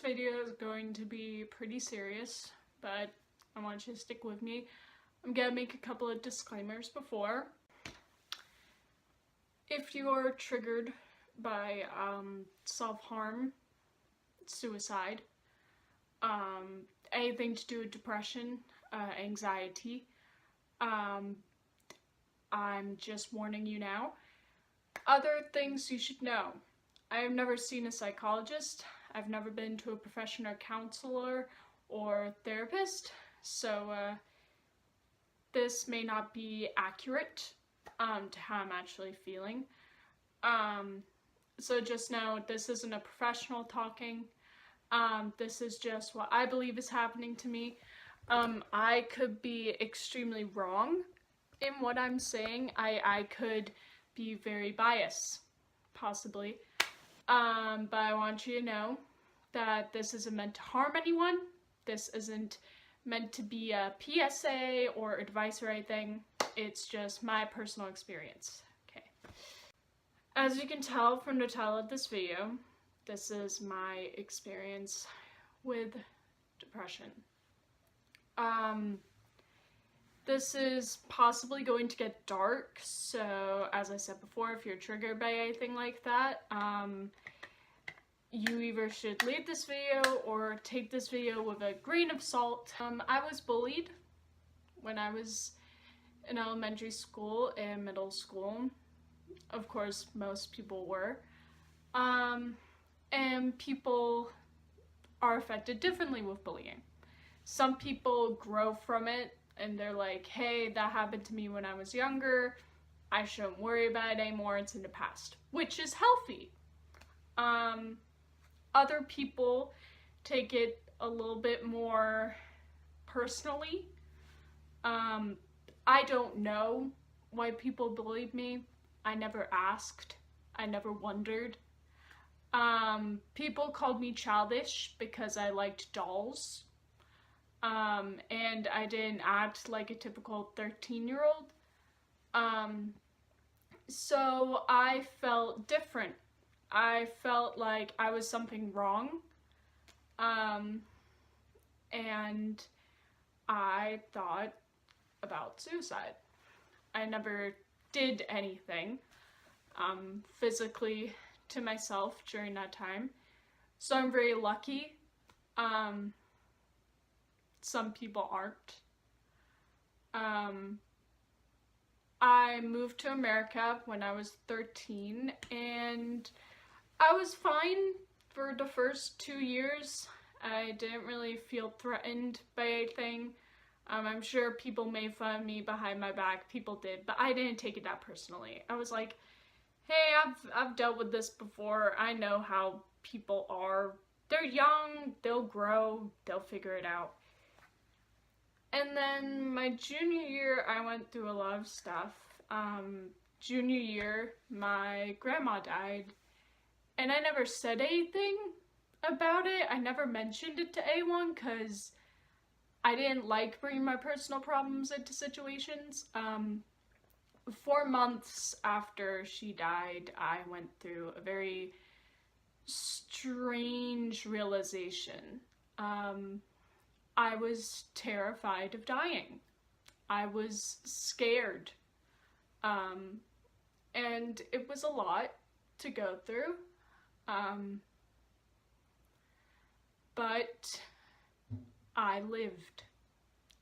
video is going to be pretty serious, but I want you to stick with me. I'm gonna make a couple of disclaimers before. If you are triggered by self-harm, suicide, anything to do with depression, anxiety, I'm just warning you now. Other things you should know. I have never seen a psychologist. I've never been to a professional counselor or therapist, so this may not be accurate to how I'm actually feeling. So just know this isn't a professional talking. This is just what I believe is happening to me. I could be extremely wrong in what I'm saying. I could be very biased, possibly. But I want you to know that this isn't meant to harm anyone. This isn't meant to be a PSA or advice or anything. It's just my personal experience. Okay. As you can tell from the title of this video, this is my experience with depression. This is possibly going to get dark, so as I said before, if you're triggered by anything like that, you either should leave this video or take this video with a grain of salt. I was bullied when I was in elementary school and middle school. Of course, most people were. And people are affected differently with bullying. Some people grow from it and they're like, hey, that happened to me when I was younger. I shouldn't worry about it anymore. It's in the past, which is healthy. Other people take it a little bit more personally. I don't know why people bullied me. I never asked. I never wondered. People called me childish because I liked dolls. And I didn't act like a typical 13-year-old. So I felt different. I felt like I was something wrong. And I thought about suicide. I never did anything, physically to myself during that time. So I'm very lucky. Some people aren't. I moved to America when I was 13 and I was fine for the first 2 years. I didn't really feel threatened by anything. I'm sure people made fun of me behind my back. People did, but I didn't take it that personally. I was like, hey, I've dealt with this before. I know how people are. They're young, they'll grow, they'll figure it out. And then my junior year, I went through a lot of stuff. Junior year, my grandma died, and I never said anything about it. I never mentioned it to anyone because I didn't like bringing my personal problems into situations. 4 months after she died, I went through a very strange realization. I was terrified of dying. I was scared. And it was a lot to go through. But I lived,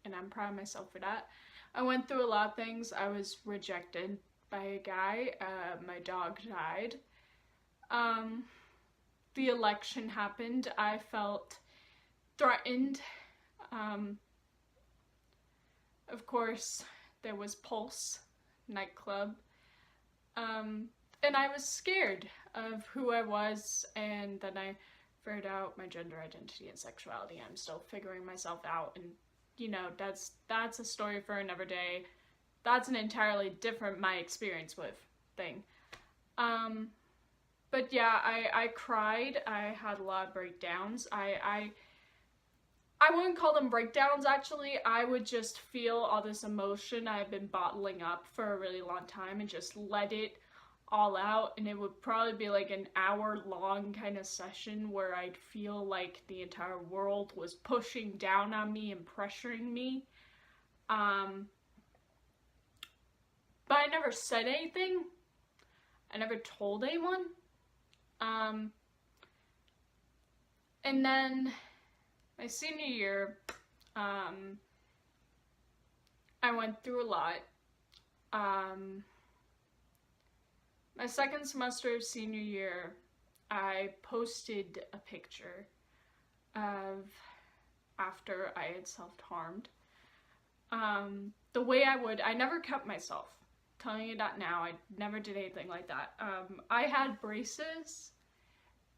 and I'm proud of myself for that. I went through a lot of things. I was rejected by a guy. My dog died. The election happened. I felt threatened. Of course, there was Pulse nightclub. And I was scared of who I was, and then I figured out my gender identity and sexuality. I'm still figuring myself out, and you know, that's a story for another day. That's an entirely different my experience with thing. But yeah, I cried. I had a lot of breakdowns. I wouldn't call them breakdowns, actually. I would just feel all this emotion I had been bottling up for a really long time and just let it all out, and it would probably be like an hour-long kind of session where I'd feel like the entire world was pushing down on me and pressuring me. But I never said anything. I never told anyone. And then my senior year, I went through a lot. My second semester of senior year, I posted a picture of after I had self-harmed. The way I never cut myself. Telling you that now, I never did anything like that. I had braces,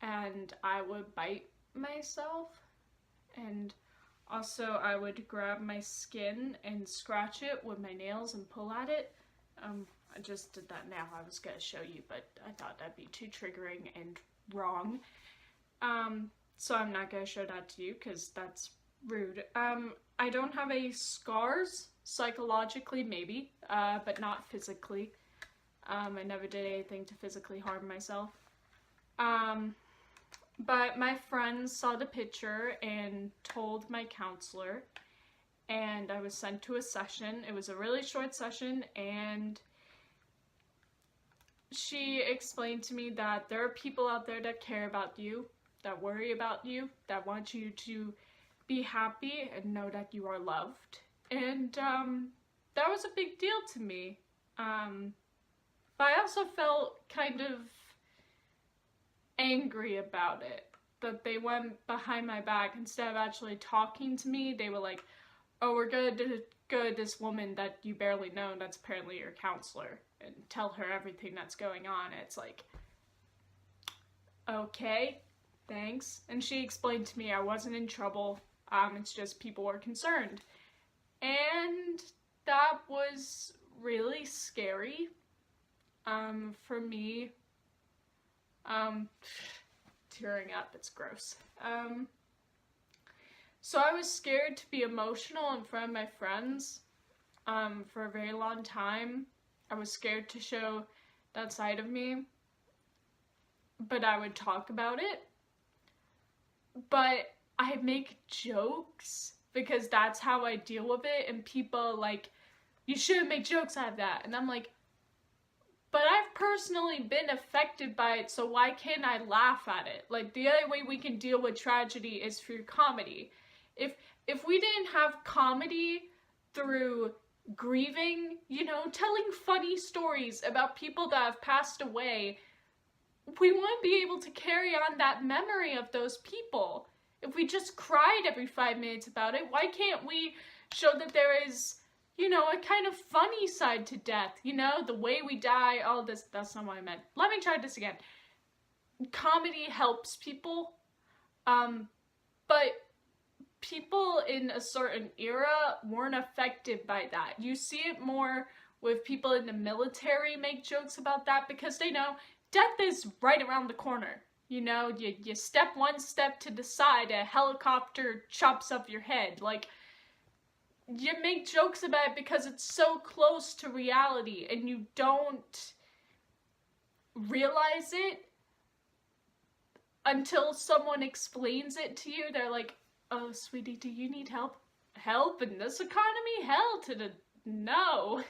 and I would bite myself, and also I would grab my skin and scratch it with my nails and pull at it. I just did that now. I was gonna show you, but I thought that'd be too triggering and wrong. So I'm not gonna show that to you because that's rude. I don't have any scars, psychologically maybe, but not physically. I never did anything to physically harm myself. But my friends saw the picture and told my counselor, and I was sent to a session. It was a really short session, and she explained to me that there are people out there that care about you, that worry about you, that want you to be happy and know that you are loved. And that was a big deal to me. But I also felt kind of angry about it, that they went behind my back instead of actually talking to me. They were like, oh, we're gonna go to this woman that you barely know, that's apparently your counselor, and tell her everything that's going on. It's like, okay, thanks. And she explained to me I wasn't in trouble, it's just people were concerned. And that was really scary, for me. Tearing up, it's gross. So I was scared to be emotional in front of my friends, for a very long time. I was scared to show that side of me, but I would talk about it. But I make jokes because that's how I deal with it, and people like, you shouldn't make jokes out of that. And I'm like, but I've personally been affected by it, so why can't I laugh at it? Like, the other way we can deal with tragedy is through comedy. If we didn't have comedy through grieving, you know, telling funny stories about people that have passed away, we wouldn't be able to carry on that memory of those people. If we just cried every 5 minutes about it, why can't we show that there is, you know, a kind of funny side to death, you know, the way we die, all this. That's not what I meant. Let me try this again. Comedy helps people, but people in a certain era weren't affected by that. You see it more with people in the military make jokes about that because they know death is right around the corner. You know, you step one step to the side, a helicopter chops up your head. Like, you make jokes about it because it's so close to reality, and you don't realize it until someone explains it to you. They're like, oh, sweetie, do you need help? Help in this economy? Hell to the no.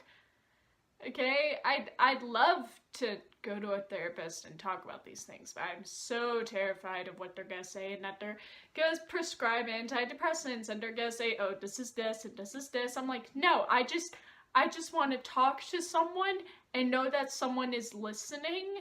Okay, I'd love to go to a therapist and talk about these things, but I'm so terrified of what they're gonna say, and that they're gonna prescribe antidepressants, and they're gonna say, oh, this is this and this is this. I'm like, no, I just want to talk to someone and know that someone is listening,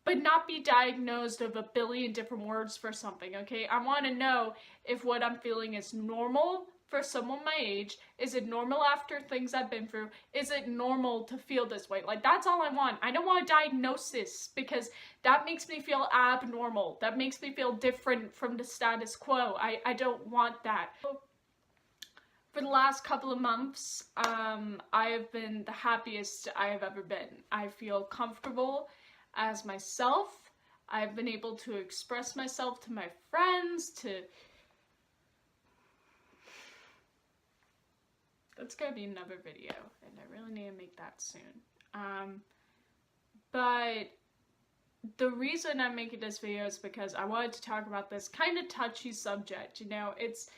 but not be diagnosed of a billion different words for something, okay? I want to know if what I'm feeling is normal for someone my age. Is it normal after things I've been through? Is it normal to feel this way? Like, that's all I want. I don't want a diagnosis because that makes me feel abnormal. That makes me feel different from the status quo. I don't want that. For the last couple of months, I have been the happiest I have ever been. I feel comfortable as myself. I've been able to express myself to my friends, That's gonna be another video, and I really need to make that soon. But the reason I'm making this video is because I wanted to talk about this kind of touchy subject. You know, it's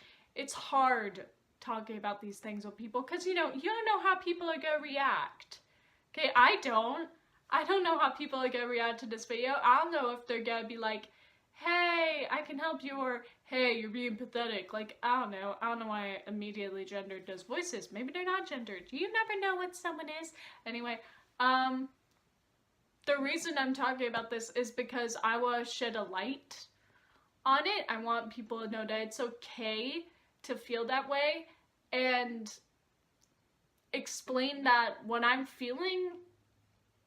hard talking about these things with people because, you know, you don't know how people are gonna react. Okay, I don't know how people are gonna react to this video. I don't know if they're gonna be like, hey, I can help you, or hey, you're being pathetic. Like, I don't know why I immediately gendered those voices. Maybe they're not gendered. You never know what someone is. Anyway, the reason I'm talking about this is because I want to shed a light on it. I want people to know that it's okay to feel that way, and explain that what I'm feeling,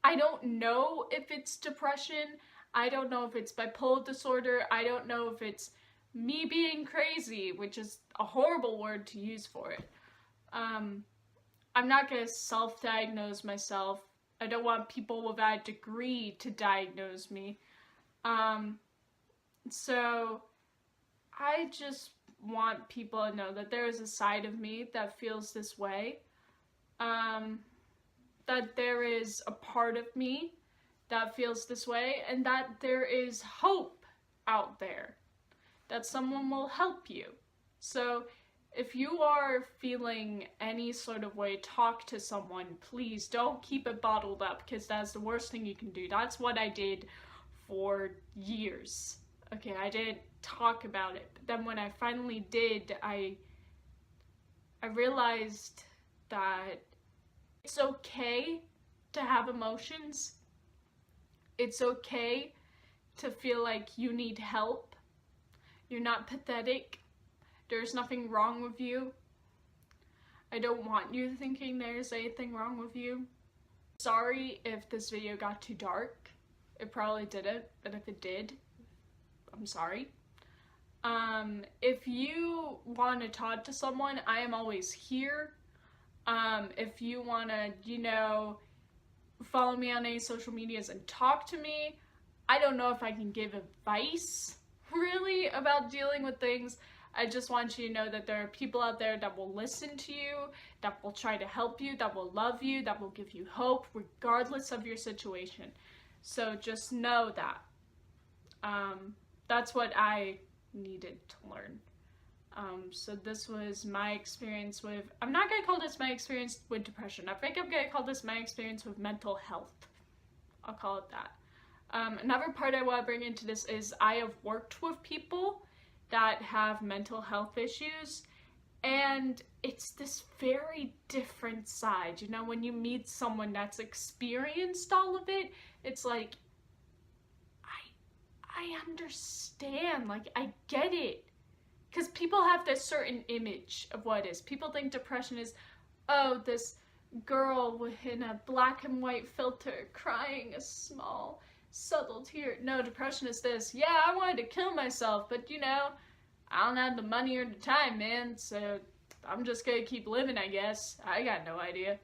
I don't know if it's depression, I don't know if it's bipolar disorder, I don't know if it's me being crazy, which is a horrible word to use for it. I'm not gonna self-diagnose myself. I don't want people without a degree to diagnose me. So I just want people to know that there is a side of me that feels this way. That there is a part of me that feels this way, and that there is hope out there. That someone will help you. So if you are feeling any sort of way, talk to someone. Please don't keep it bottled up, because that's the worst thing you can do. That's what I did for years. Okay, I didn't talk about it. But then when I finally did, I realized that it's okay to have emotions. It's okay to feel like you need help. You're not pathetic. There's nothing wrong with you. I don't want you thinking there's anything wrong with you. Sorry if this video got too dark. It probably didn't, but if it did, I'm sorry. If you want to talk to someone, I am always here. If you want to, you know, follow me on any social medias and talk to me. I don't know if I can give advice, really, about dealing with things. I just want you to know that there are people out there that will listen to you, that will try to help you, that will love you, that will give you hope, regardless of your situation. So just know that. That's what I needed to learn. So this was my experience with, I'm not going to call this my experience with depression. I think I'm going to call this my experience with mental health. I'll call it that. Another part I want to bring into this is I have worked with people that have mental health issues, and it's this very different side. You know, when you meet someone that's experienced all of it, it's like, I understand, like, I get it. Because people have this certain image of what it is. People think depression is, oh, this girl in a black and white filter crying a small, subtle tear. No, depression is this. Yeah, I wanted to kill myself, but you know, I don't have the money or the time, man, so I'm just gonna keep living, I guess. I got no idea.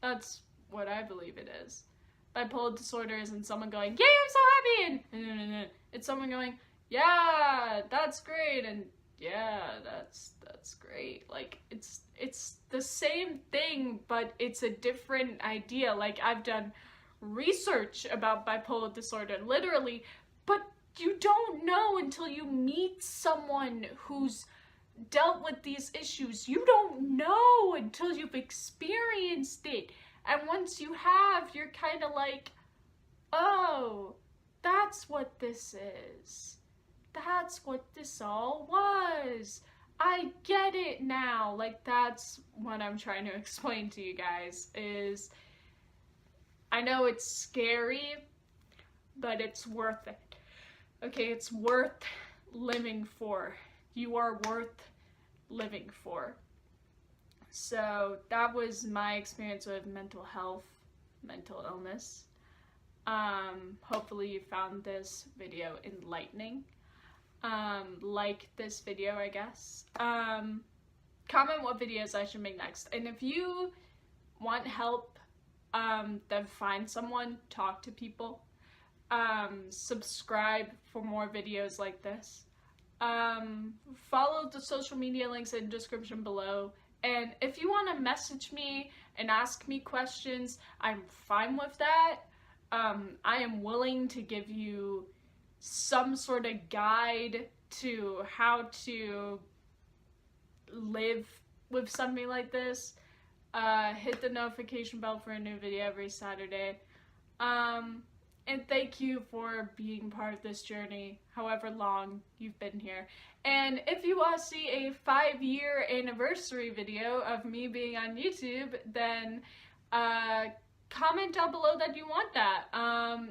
That's what I believe it is. Bipolar disorder isn't someone going, yay, I'm so happy, and no. It's someone going, yeah, that's great, and yeah, that's great. Like, it's the same thing, but it's a different idea. Like, I've done research about bipolar disorder, literally, but you don't know until you meet someone who's dealt with these issues. You don't know until you've experienced it. And once you have, you're kind of like, oh, that's what this is. That's what this all was. I get it now. Like, that's what I'm trying to explain to you guys is, I know it's scary, but it's worth it. Okay, it's worth living for. You are worth living for. So that was my experience with mental health, mental illness. Hopefully you found this video enlightening. Like this video, I guess. Comment what videos I should make next. And if you want help, then find someone, talk to people. Subscribe for more videos like this. Follow the social media links in the description below. And if you want to message me and ask me questions, I'm fine with that. I am willing to give you some sort of guide to how to live with something like this. Hit the notification bell for a new video every Saturday. And thank you for being part of this journey, however long you've been here. And if you want to see a 5-year anniversary video of me being on YouTube, then comment down below that you want that.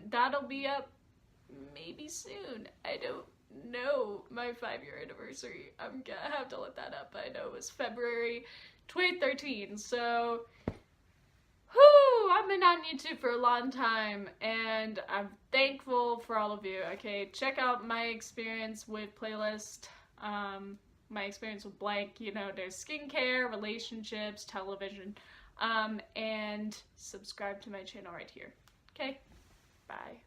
That'll be up maybe soon. I don't know my 5-year anniversary. I'm gonna have to look that up. I know it was February 2013, so I've been on YouTube for a long time, and I'm thankful for all of you. Okay, check out my experience with playlist, my experience with blank, you know, there's skincare, relationships, television, and subscribe to my channel right here. Okay, bye.